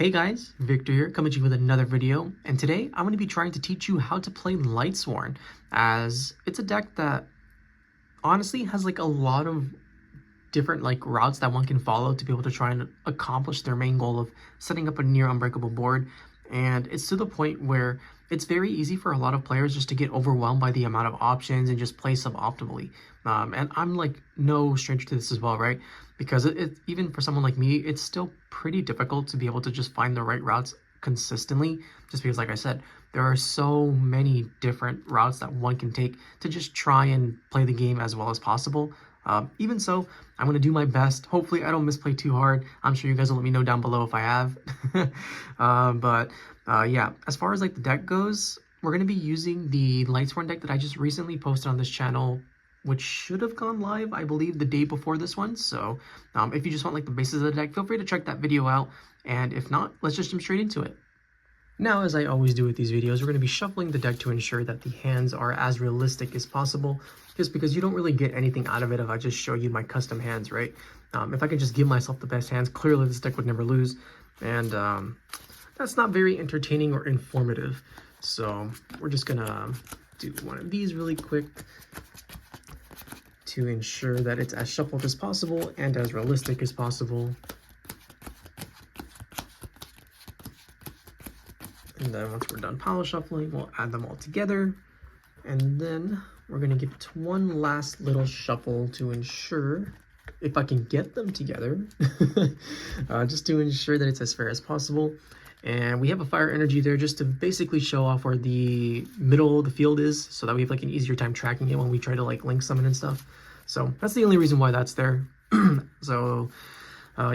Hey guys, Victor here, coming to you with another video, and today I'm going to be trying to teach you how to play Lightsworn, as it's a deck that honestly has like a lot of different like routes that one can follow to be able to try and accomplish their main goal of setting up a near unbreakable board. And it's to the point where it's very easy for a lot of players just to get overwhelmed by the amount of options and just play suboptimally. And I'm like no stranger to this as well, right? Because even for someone like me, it's still pretty difficult to be able to just find the right routes consistently, just because like I said, there are so many different routes that one can take to just try and play the game as well as possible. Even so, I'm going to do my best. Hopefully I don't misplay too hard. I'm sure you guys will let me know down below if I have. Yeah, as far as like the deck goes, we're going to be using the Lightsworn deck that I just recently posted on this channel, which should have gone live, I believe, the day before this one. So if you just want like the basis of the deck, feel free to check that video out. And if not, let's just jump straight into it. Now, as I always do with these videos, we're going to be shuffling the deck to ensure that the hands are as realistic as possible, just because you don't really get anything out of it if I just show you my custom hands, right? If I could just give myself the best hands, clearly this deck would never lose, and that's not very entertaining or informative. So we're just going to do one of these really quick to ensure that it's as shuffled as possible and as realistic as possible. And then once we're done power shuffling, we'll add them all together. And then we're going to give it one last little shuffle to ensure, if I can get them together, just to ensure that it's as fair as possible. And we have a fire energy there just to basically show off where the middle of the field is, so that we have like an easier time tracking it when we try to like link summon and stuff. So that's the only reason why that's there.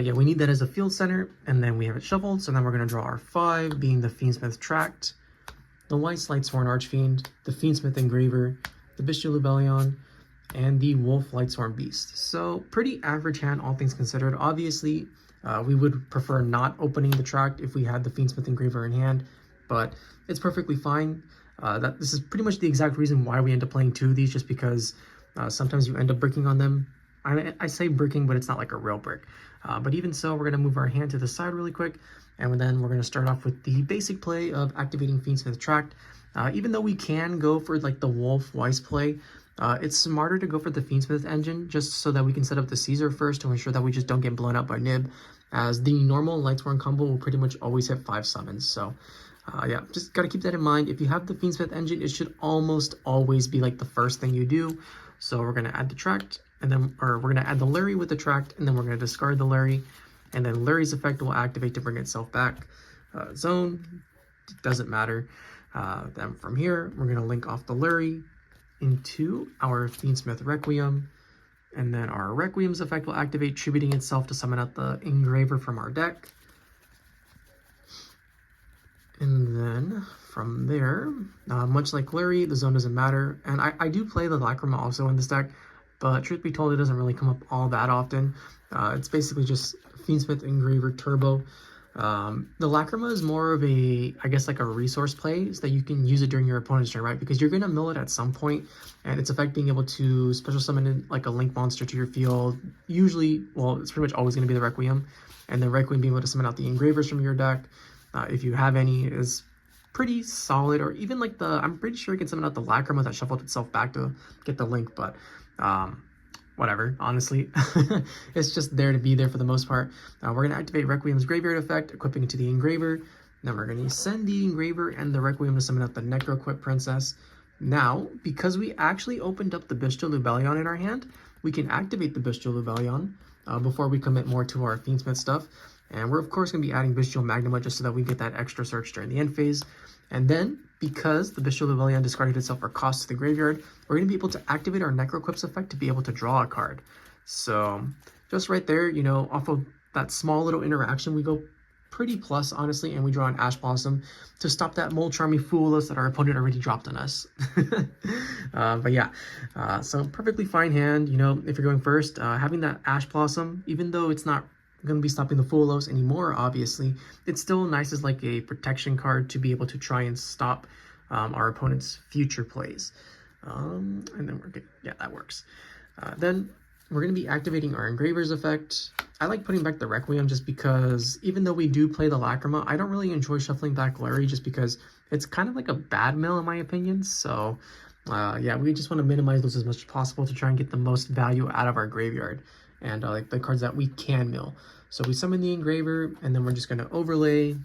Yeah, we need that as a field center, and then we have it shuffled. So then we're going to draw our 5, being the Fiendsmith Tract, the White Lightsworn Archfiend, the Fiendsmith Engraver, the Bestial Lubellion, and the Wolf Lightsworn Beast. So pretty average hand, all things considered. Obviously, we would prefer not opening the Tract if we had the Fiendsmith Engraver in hand, but it's perfectly fine. This is pretty much the exact reason why we end up playing 2 of these, just because sometimes you end up bricking on them. I say bricking, but it's not like a real brick. But even so, we're going to move our hand to the side really quick, and then we're going to start off with the basic play of activating Fiendsmith Tract. Even though we can go for like the Wolf Weiss play, it's smarter to go for the Fiendsmith engine, just so that we can set up the Caesar first to ensure that we just don't get blown up by Nib, as the normal Lightsworn combo will pretty much always hit 5 summons. So yeah, just got to keep that in mind. If you have the Fiendsmith engine, it should almost always be like the first thing you do. So we're going to add the Tract, and then, or we're going to add the Larry with the Tract, and then we're going to discard the Larry, and then Larry's effect will activate to bring itself back. Zone, doesn't matter. Then from here, we're going to link off the Larry into our Fiendsmith Requiem, and then our Requiem's effect will activate, tributing itself to summon out the Engraver from our deck. And then from there, much like Larry, the zone doesn't matter. And I do play the Lacrima also in this deck, but truth be told, it doesn't really come up all that often. It's basically just Fiendsmith Engraver Turbo. The Lacrima is more of a, I guess, like a resource play, so that you can use it during your opponent's turn, right? Because you're going to mill it at some point, and its effect being able to special summon in, like a link monster to your field. Usually, well, it's pretty much always going to be the Requiem, and then Requiem being able to summon out the Engravers from your deck, if you have any, is pretty solid. Or even like I'm pretty sure you can summon out the Lacrima that shuffled itself back to get the link, but whatever, honestly. It's just there to be there for the most part. We're going to activate Requiem's Graveyard effect, equipping it to the Engraver. Then we're going to send the Engraver and the Requiem to summon out the Necro-equipped Princess. Now, because we actually opened up the Bestial Lubellion in our hand, we can activate the Bestial Lubellion before we commit more to our Fiendsmith stuff. And we're of course going to be adding Bestial Magnuma just so that we get that extra search during the end phase. And then, because the Bestial Lubellion discarded itself for cost to the graveyard, we're going to be able to activate our Necro-equips effect to be able to draw a card. So, just right there, you know, off of that small little interaction, we go pretty plus, honestly, and we draw an Ash Blossom to stop that Molcharmy Foolus that our opponent already dropped on us. But yeah, so perfectly fine hand, you know, if you're going first. Having that Ash Blossom, even though it's not going to be stopping the Foolos anymore, obviously, it's still nice as like a protection card to be able to try and stop our opponent's future plays. And then we're good. Yeah, that works. Then we're going to be activating our Engraver's effect. I like putting back the Requiem just because even though we do play the Lacrima, I don't really enjoy shuffling back Larry just because it's kind of like a bad mill in my opinion. So yeah, we just want to minimize those as much as possible to try and get the most value out of our graveyard and like the cards that we can mill. So we summon the Engraver, and then we're just going to overlay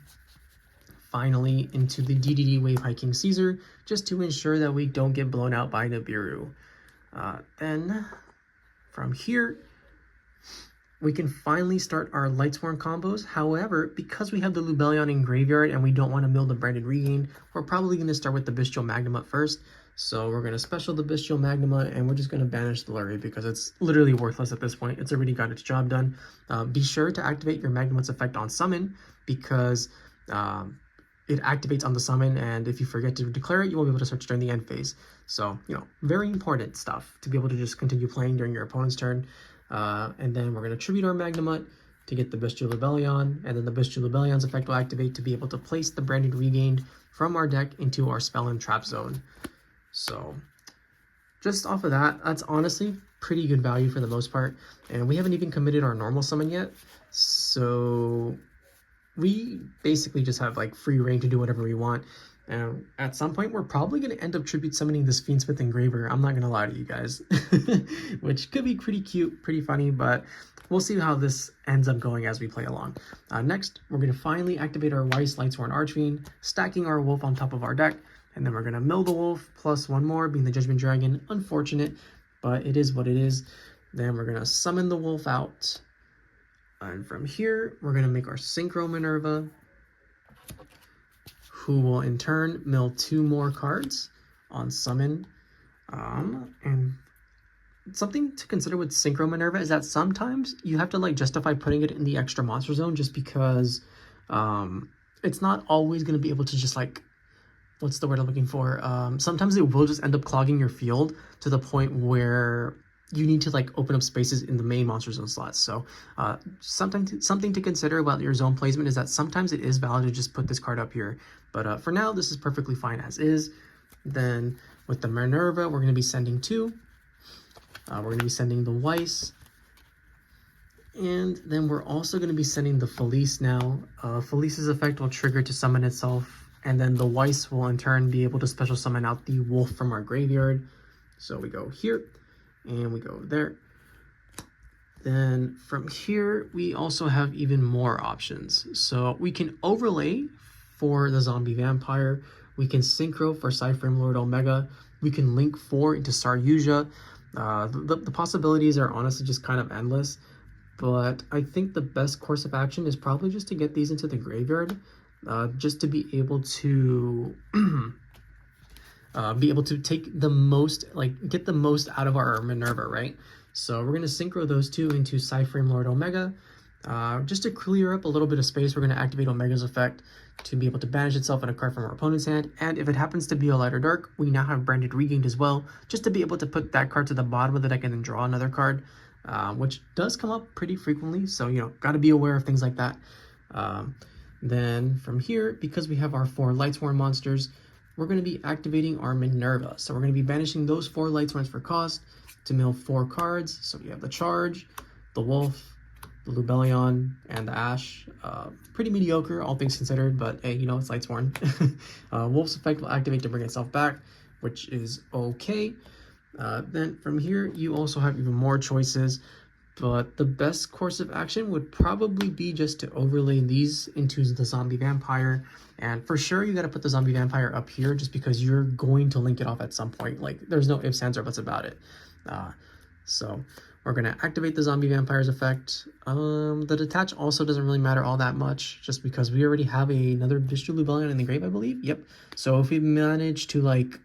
finally into the DDD Wave Hiking Caesar just to ensure that we don't get blown out by Nibiru. Then from here, we can finally start our Lightsworn combos. However, because we have the Lubellion in graveyard and we don't want to mill the Branded Regain, we're probably going to start with the Bestial Magnum first. So we're going to special the Bestial Magnum, and we're just going to banish the Lurry because it's literally worthless at this point. It's already got its job done. Be sure to activate your Magnum's effect on summon because it activates on the summon, and if you forget to declare it, you won't be able to search during the end phase. So, you know, very important stuff to be able to just continue playing during your opponent's turn. And then we're going to tribute our Magnamut to get the Bestial Lubellion, and then the Bestial Lubellion's effect will activate to be able to place the Branded Regained from our deck into our Spell and Trap Zone. So, just off of that, that's honestly pretty good value for the most part. And we haven't even committed our normal summon yet, so we basically just have like free reign to do whatever we want. And at some point, we're probably going to end up tribute summoning this Fiendsmith Engraver. I'm not going to lie to you guys, which could be pretty cute, pretty funny, but we'll see how this ends up going as we play along. Next, we're going to finally activate our Weiss Lightsworn Archfiend, stacking our Wolf on top of our deck, and then we're going to mill the Wolf plus one more, being the Judgment Dragon. Unfortunate, but it is what it is. Then we're going to summon the Wolf out. And from here, we're going to make our Synchro Minerva, who will in turn mill 2 more cards on summon. And something to consider with Synchro Minerva is that sometimes you have to like justify putting it in the extra monster zone just because it's not always going to be able to just like, what's the word I'm looking for? Sometimes it will just end up clogging your field to the point where you need to like open up spaces in the main monster zone slots. So something to consider about your zone placement is that sometimes it is valid to just put this card up here. But for now, this is perfectly fine as is. Then with the Minerva, we're going to be sending 2. We're going to be sending the Weiss. And then we're also going to be sending the Felice now. Felice's effect will trigger to summon itself. And then the Weiss will in turn be able to special summon out the Wolf from our graveyard. So we go here. And we go there. Then from here, we also have even more options. So we can overlay for the Zombie Vampire. We can synchro for Cyframe Lord Omega. We can link 4 into Saryuja. The possibilities are honestly just kind of endless. But I think the best course of action is probably just to get these into the graveyard. Just to be able to take the most, like get the most out of our Minerva, right? So we're going to synchro those 2 into Cyframe Lord Omega. Just to clear up a little bit of space, we're going to activate Omega's effect to be able to banish itself and a card from our opponent's hand. And if it happens to be a light or dark, we now have Branded Regained as well, just to be able to put that card to the bottom of the deck and then draw another card, which does come up pretty frequently. So, you know, got to be aware of things like that. Then from here, because we have our 4 Lightsworn monsters, we're going to be activating our Minerva. So we're going to be banishing those 4 Lightsworns for cost to mill 4 cards. So we have the Charge, the Wolf, the Lubellion, and the Ash. Pretty mediocre, all things considered, but hey, you know, it's Lightsworn. Wolf's effect will activate to bring itself back, which is okay. Then from here, you also have even more choices, but the best course of action would probably be just to overlay these into the Zombie Vampire. And for sure, you got to put the Zombie Vampire up here just because you're going to link it off at some point. Like, there's no ifs, ands, or buts about it. So we're going to activate the Zombie Vampire's effect. The Detach also doesn't really matter all that much just because we already have another Bestial Lubellion in the grave, I believe. Yep. So if we manage to, like,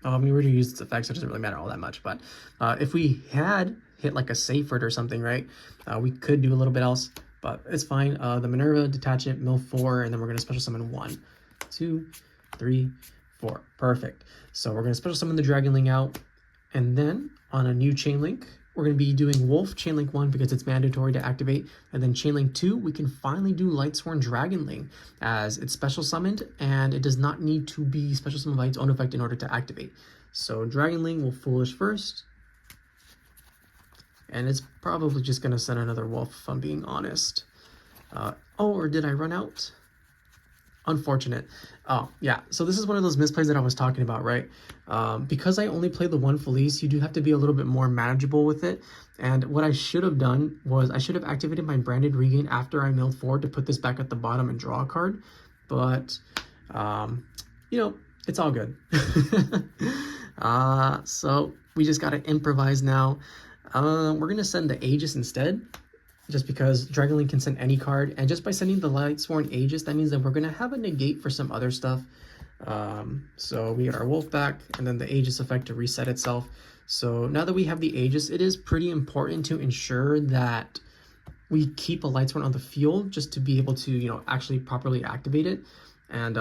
we already used its effect, so it doesn't really matter all that much. But if we had hit like a Seyfried or something, right, we could do a little bit else, but it's fine. The Minerva, detach it, mill 4, and then we're going to special summon 1, 2, 3, 4. Perfect. So we're going to special summon the Dragonling out, and then on a new chain link, we're going to be doing Wolf Chainlink 1 because it's mandatory to activate, and then Chainlink 2, we can finally do Lightsworn Dragonling as it's special summoned, and it does not need to be special summoned by its own effect in order to activate. So Dragonling will Foolish first, and it's probably just going to send another wolf if I'm being honest. Oh, or did I run out? Unfortunate. Oh, yeah. So this is one of those misplays that I was talking about, right? Because I only play the one Felice, you do have to be a little bit more manageable with it. And what I should have done was I should have activated my branded regain after I milled forward to put this back at the bottom and draw a card. But, you know, it's all good. So we just got to improvise now. We're going to send the Aegis instead, just because Dragon Link can send any card, and just by sending the Lightsworn Aegis, that means that we're gonna have a negate for some other stuff. So we get our Wolf back, and then the Aegis effect to reset itself. So now that we have the Aegis, it is pretty important to ensure that we keep a Lightsworn on the field just to be able to, you know, actually properly activate it. And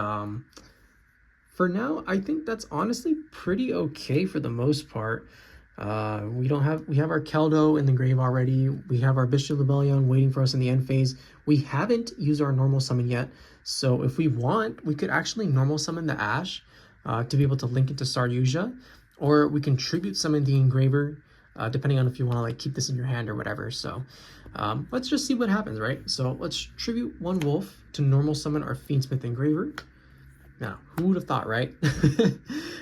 for now, I think that's honestly pretty okay for the most part. We have our Keldo in the grave already. We have our Bishop Lebellion waiting for us in the end phase. We haven't used our normal summon yet, so if we want, we could actually normal summon the Ash to be able to link it to Saryuja, or we can tribute summon the Engraver, depending on if you want to like keep this in your hand or whatever. So let's just see what happens, right? So let's tribute one wolf to normal summon our Fiendsmith Engraver. Now, who would have thought, right?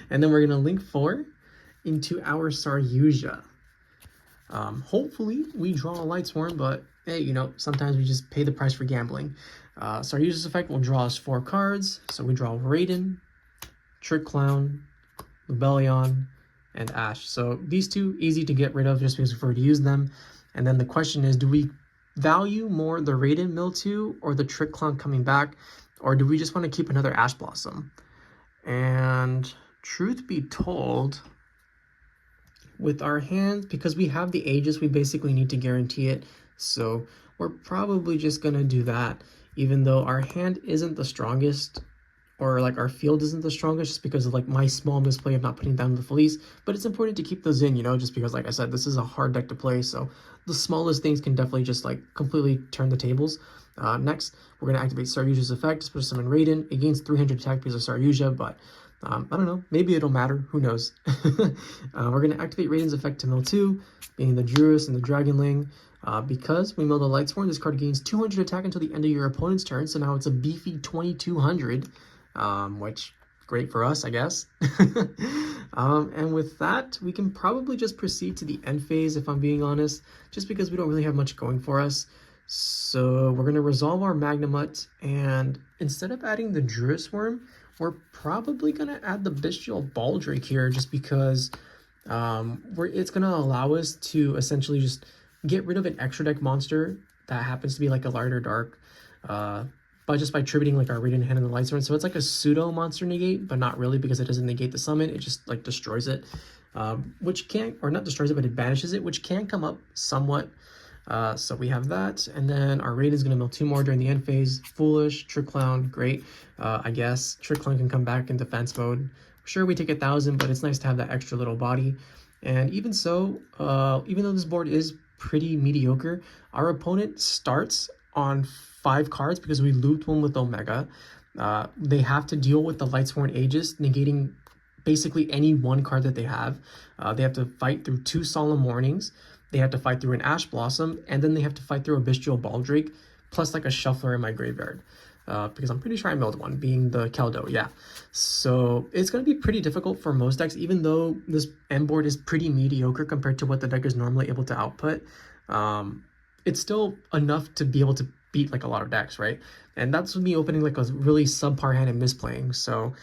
And then we're gonna link 4 into our Saryuja. Hopefully we draw a Lightsworn, but hey, you know, sometimes we just pay the price for gambling. Saryuja's effect will draw us 4 cards. So we draw Raiden, Trick Clown, Lebellion, and Ash. So these 2 easy to get rid of just because we prefer to use them. And then the question is, do we value more the Raiden Mill 2 or the Trick Clown coming back? Or do we just want to keep another Ash Blossom? And truth be told, with our hands, because we have the Aegis, we basically need to guarantee it. So we're probably just going to do that, even though our hand isn't the strongest, or like our field isn't the strongest, just because of like my small misplay of not putting down the Felice. But it's important to keep those in, you know, just because, like I said, this is a hard deck to play. So the smallest things can definitely just like completely turn the tables. Next, we're going to activate Saryuja's effect, special summon Raiden. It gains 300 attack because of Saryuja, but I don't know, maybe it'll matter, who knows. We're going to activate Raiden's effect to mill 2, being the Druis and the Dragonling. Because we mill the Lightsworn, this card gains 200 attack until the end of your opponent's turn, so now it's a beefy 2200, which, great for us, I guess. And with that, we can probably just proceed to the end phase, if I'm being honest, just because we don't really have much going for us. So we're going to resolve our Magnamut, and instead of adding the Druis Worm, we're probably going to add the Bestial Baldrake here, just because it's going to allow us to essentially just get rid of an extra deck monster that happens to be like a light or dark, by tributing like our Radiant Hand and the Lightsworn. So it's like a pseudo monster negate, but not really, because it doesn't negate the summon, it just like destroys it, which can, or not destroys it, but it banishes it, which can come up somewhat. So we have that, and then our Raid is going to mill 2 more during the end phase. Foolish, Trick Clown, great. I guess Trick Clown can come back in defense mode. Sure, we take 1,000, but it's nice to have that extra little body. And even so, even though this board is pretty mediocre, our opponent starts on 5 cards because we looped one with Omega. They have to deal with the Lightsworn Aegis, negating basically any one card that they have. They have to fight through 2 Solemn Warnings. They have to fight through an Ash Blossom, and then they have to fight through a Bestial Baldrake, plus like a Shuffler in my graveyard. Because I'm pretty sure I milled one, being the Keldo, yeah. So it's going to be pretty difficult for most decks, even though this end board is pretty mediocre compared to what the deck is normally able to output. It's still enough to be able to beat like a lot of decks, right? And that's me opening like a really subpar hand and misplaying. So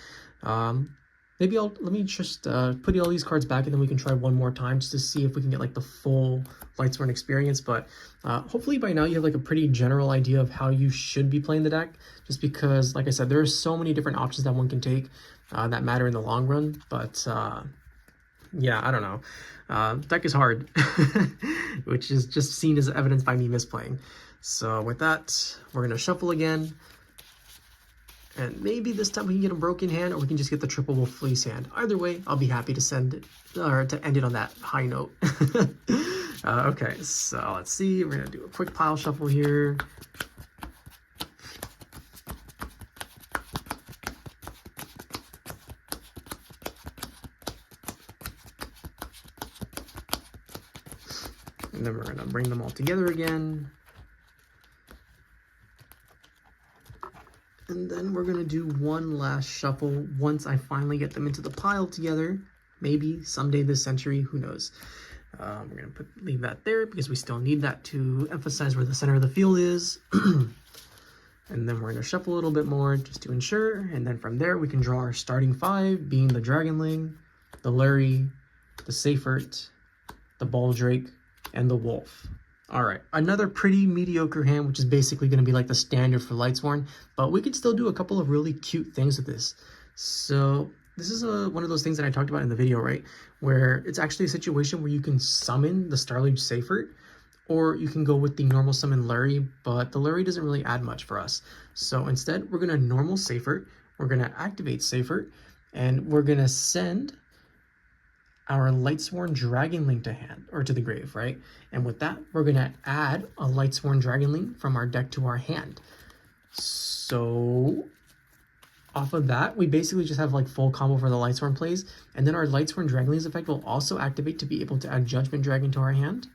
maybe let me just put all these cards back, and then we can try one more time just to see if we can get like the full Lightsworn experience. But hopefully by now you have like a pretty general idea of how you should be playing the deck, just because, like I said, there are so many different options that one can take that matter in the long run. But yeah, I don't know. Deck is hard, which is just seen as evidence by me misplaying. So with that, we're going to shuffle again. And maybe this time we can get a broken hand, or we can just get the triple wolf fleece hand. Either way, I'll be happy to send it, or to end it on that high note. Okay, so let's see. We're gonna do a quick pile shuffle here. And then we're going to bring them all together again. And then we're going to do one last shuffle once I finally get them into the pile together. Maybe someday this century, who knows. We're going to leave that there because we still need that to emphasize where the center of the field is. And then we're going to shuffle a little bit more just to ensure. And then from there, we can draw our starting 5, being the Dragonling, the Larry, the Seifert, the Baldrake, and the Wolf. All right, another pretty mediocre hand, which is basically going to be like the standard for Lightsworn, but we could still do a couple of really cute things with this. So this is one of those things that I talked about in the video, right? Where it's actually a situation where you can summon the Starlight Seifert, or you can go with the normal summon Larry, but the Larry doesn't really add much for us. So instead, we're going to normal Seifert, we're going to activate Seifert, and we're going to send our Lightsworn Dragonling to hand, or to the grave, right? And with that, we're going to add a Lightsworn Dragonling from our deck to our hand. So off of that, we basically just have like full combo for the Lightsworn plays, and then our Lightsworn Dragonling's effect will also activate to be able to add Judgment Dragon to our hand.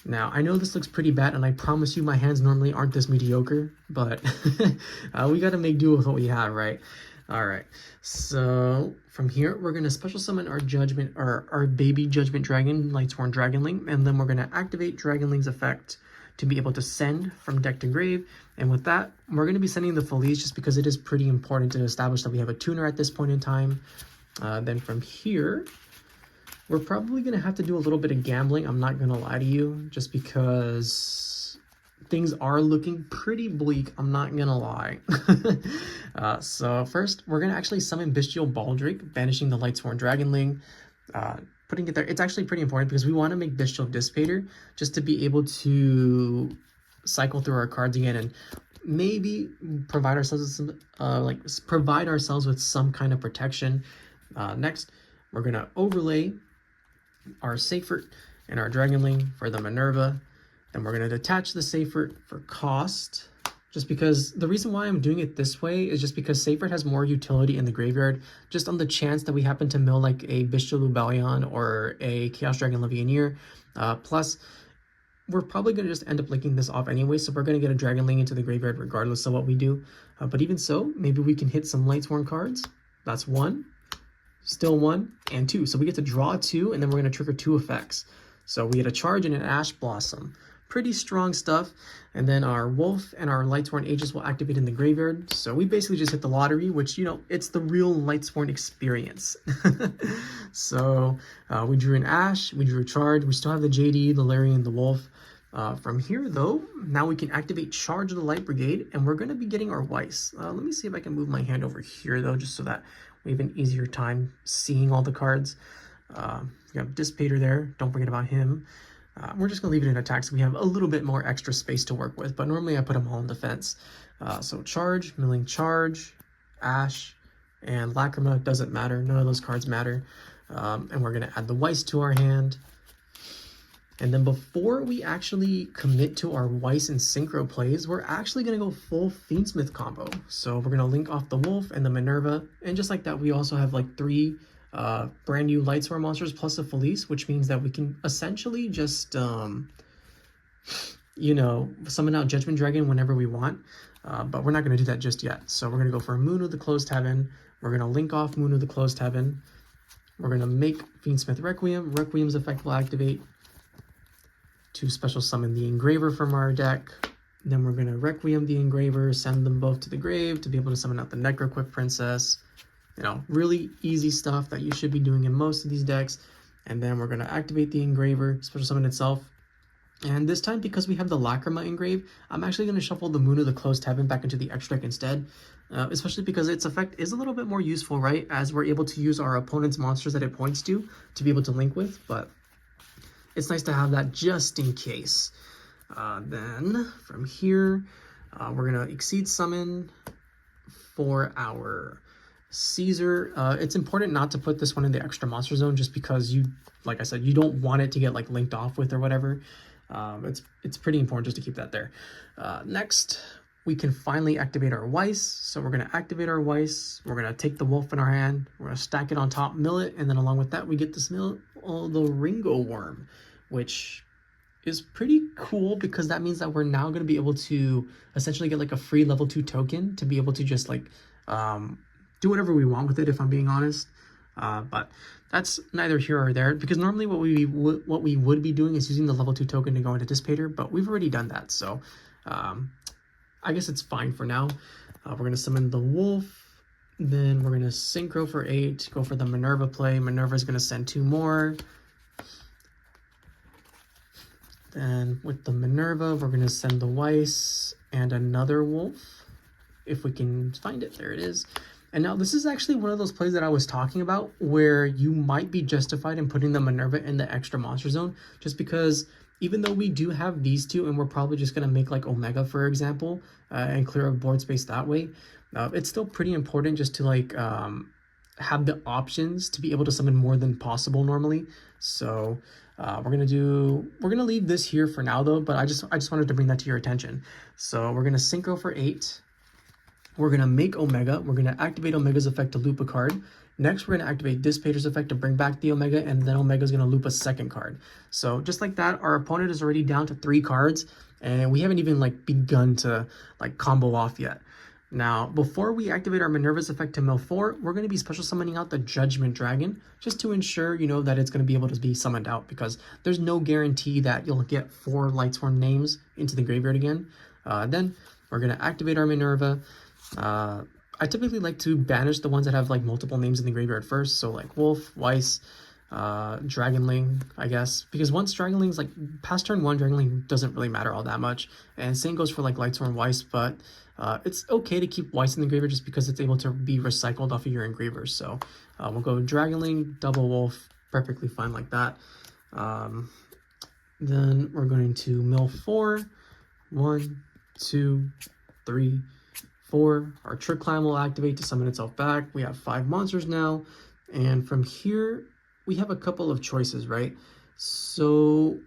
Now, I know this looks pretty bad, and I promise you my hands normally aren't this mediocre, but we got to make do with what we have, right? All right, so from here, we're going to special summon our Judgment, or our baby Judgment Dragon, Lightsworn Dragonling, and then we're going to activate Dragonling's effect to be able to send from deck to grave. And with that, we're going to be sending the Felice just because it is pretty important to establish that we have a tuner at this point in time. Then from here, we're probably going to have to do a little bit of gambling. I'm not going to lie to you, just because things are looking pretty bleak. I'm not going to lie. So first, we're going to actually summon Bestial Baldrake, banishing the Lightsworn Dragonling, putting it there. It's actually pretty important because we want to make Bestial Dissipator just to be able to cycle through our cards again and maybe provide ourselves with some, provide ourselves with some kind of protection. Next, we're going to overlay our Seifert and our Dragonling for the Minerva. Then we're going to detach the Seifert for cost, just because the reason why I'm doing it this way is just because Seifert has more utility in the graveyard, just on the chance that we happen to mill like a Bestial Lubellion or a Chaos Dragon Levianeer. Plus, we're probably going to just end up linking this off anyway, so we're going to get a Dragonling into the graveyard regardless of what we do. But even so, maybe we can hit some Lightsworn cards. That's 1. Still 1 and 2. So we get to draw 2, and then we're going to trigger 2 effects. So we get a charge and an Ash Blossom. Pretty strong stuff. And then our Wolf and our Lightsworn Aegis will activate in the graveyard. So we basically just hit the lottery, which, you know, it's the real Lightsworn experience. So we drew an Ash, we drew a charge. We still have the JD, the Larry, and the Wolf. From here, though, now we can activate Charge of the Light Brigade, and we're going to be getting our Weiss. Let me see if I can move my hand over here, though, just so that we have an easier time seeing all the cards. We have Dissipator there. Don't forget about him. We're just going to leave it in attack so we have a little bit more extra space to work with, but normally I put them all in defense. So Charge, Milling Charge, Ash, and Lacrima doesn't matter. None of those cards matter. And we're going to add the Weiss to our hand. And then before we actually commit to our Weiss and Synchro plays, we're actually going to go full Fiendsmith combo. So we're going to link off the Wolf and the Minerva. And just like that, we also have like 3 brand new Lightsworn monsters plus a Felice, which means that we can essentially just, you know, summon out Judgment Dragon whenever we want. But we're not going to do that just yet. So we're going to go for Moon of the Closed Heaven. We're going to link off Moon of the Closed Heaven. We're going to make Fiendsmith Requiem. Requiem's effect will activate to special summon the Engraver from our deck. Then we're going to Requiem the Engraver, send them both to the grave to be able to summon out the Necroquip Princess. You know, really easy stuff that you should be doing in most of these decks. And then we're going to activate the Engraver, special summon itself. And this time, because we have the Lacrima Engrave, I'm actually going to shuffle the Moon of the Closed Heaven back into the extra deck instead. Especially because its effect is a little bit more useful, right? As we're able to use our opponent's monsters that it points to be able to link with. But it's nice to have that just in case. Then from here, we're going to Exceed Summon for our Caesar. It's important not to put this one in the extra monster zone just because you, like I said, you don't want it to get like linked off with or whatever. It's pretty important just to keep that there. Next, we can finally activate our Weiss. So we're going to activate our Weiss. We're going to take the wolf in our hand. We're going to stack it on top, mill it, and then along with that, we get this mill the Ringo worm, which is pretty cool because that means that we're now going to be able to essentially get like a free level 2 token to be able to just like do whatever we want with it, if I'm being honest. But that's neither here or there, because normally what we would be doing is using the level 2 token to go into Dissipator, but we've already done that, so I guess it's fine for now. We're going to summon the wolf, then we're going to synchro for 8, go for the Minerva play. Minerva is going to send 2 more. Then with the Minerva, we're going to send the Weiss and another wolf, if we can find it. There it is. And now this is actually one of those plays that I was talking about where you might be justified in putting the Minerva in the extra monster zone, just because even though we do have these two and we're probably just going to make like Omega, for example, and clear up board space that way, it's still pretty important just to like have the options to be able to summon more than possible normally. So we're gonna leave this here for now though, but I just wanted to bring that to your attention. So we're gonna synchro for 8. We're gonna make Omega. We're gonna activate Omega's effect to loop a card. Next, we're gonna activate Dissipator's effect to bring back the Omega, and then Omega's gonna loop a second card. So just like that, our opponent is already down to 3 cards, and we haven't even like begun to like combo off yet. Now, before we activate our Minerva's effect to mill 4, we're going to be special summoning out the Judgment Dragon, just to ensure, you know, that it's going to be able to be summoned out, because there's no guarantee that you'll get 4 Lightsworn names into the graveyard again. Then we're going to activate our Minerva. I typically like to banish the ones that have like multiple names in the graveyard first, so like Wolf, Weiss, Dragonling, I guess, because once Dragonling's like past turn 1, Dragonling doesn't really matter all that much, and same goes for like Lightsworn Weiss, but it's okay to keep Weiss in the graveyard just because it's able to be recycled off of your engravers. So we'll go Dragonling, Double Wolf, perfectly fine like that. Then we're going to mill 4, 1, 2, 3, 4. Our Trick Climb will activate to summon itself back. We have 5 monsters now, and from here we have a couple of choices, right? So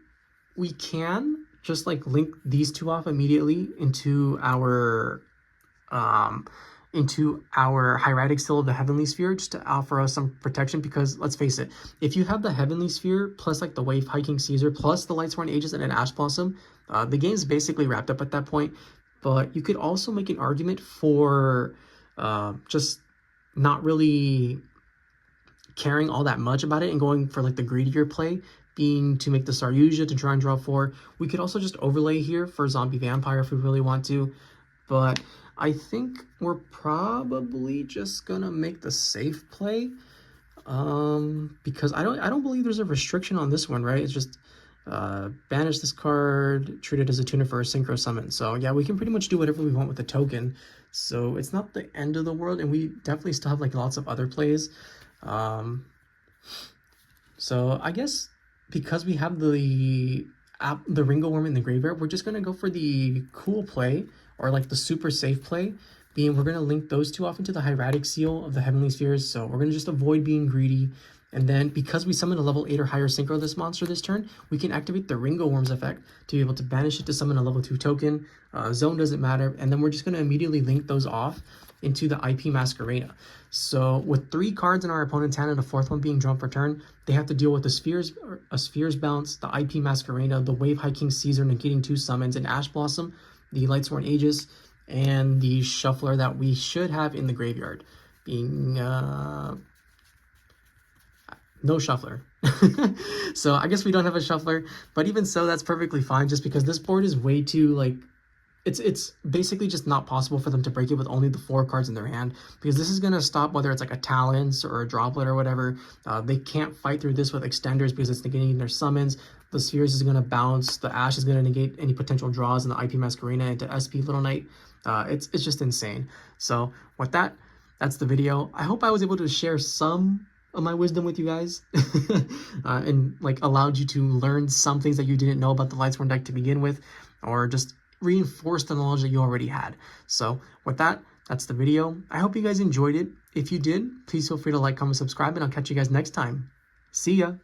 we can just like link these 2 off immediately into our Hieratic Seal of the Heavenly Sphere, just to offer us some protection, because let's face it, if you have the Heavenly Sphere plus like the Wave Hiking Caesar plus the Lightsworn Aegis and an Ash Blossom, the game's basically wrapped up at that point. But you could also make an argument for just not really caring all that much about it and going for like the greedier play, being to make the Saryuja to try and draw 4. We could also just overlay here for Zombie Vampire if we really want to, but I think we're probably just gonna make the safe play, because I don't believe there's a restriction on this one, right? It's just banish this card, treat it as a tuner for a synchro summon. So yeah, we can pretty much do whatever we want with the token, so it's not the end of the world, and we definitely still have like lots of other plays. So I guess because we have the Ringo Worm in the graveyard, we're just gonna go for the cool play, or like the super safe play, being we're gonna link those 2 off into the Hieratic Seal of the Heavenly Spheres. So we're gonna just avoid being greedy, and then because we summon a level 8 or higher synchro this monster this turn, we can activate the Ringo Worm's effect to be able to banish it to summon a level 2 token. Zone doesn't matter, and then we're just gonna immediately link those off into the IP Masquerena. So with 3 cards in our opponent's hand and a 4th one being drawn per turn, they have to deal with the Spheres Bounce, the IP Masquerena, the Wave Hiking Caesar negating 2 summons, and Ash Blossom, the Lightsworn Aegis, and the Shuffler that we should have in the graveyard, being no Shuffler. So I guess we don't have a Shuffler, but even so, that's perfectly fine, just because this board is way too like, it's basically just not possible for them to break it with only the 4 cards in their hand, because this is going to stop whether it's like a Talons or a Droplet or whatever. They can't fight through this with extenders because it's negating their summons. The Spheres is going to bounce. The Ash is going to negate any potential draws in the IP Masquerena into SP Little Knight. It's just insane. So with that, that's the video. I hope I was able to share some of my wisdom with you guys and like allowed you to learn some things that you didn't know about the Lightsworn deck to begin with, or just reinforce the knowledge that you already had. So with that, that's the video. I hope you guys enjoyed it. If you did, please feel free to like, comment, subscribe, and I'll catch you guys next time. See ya.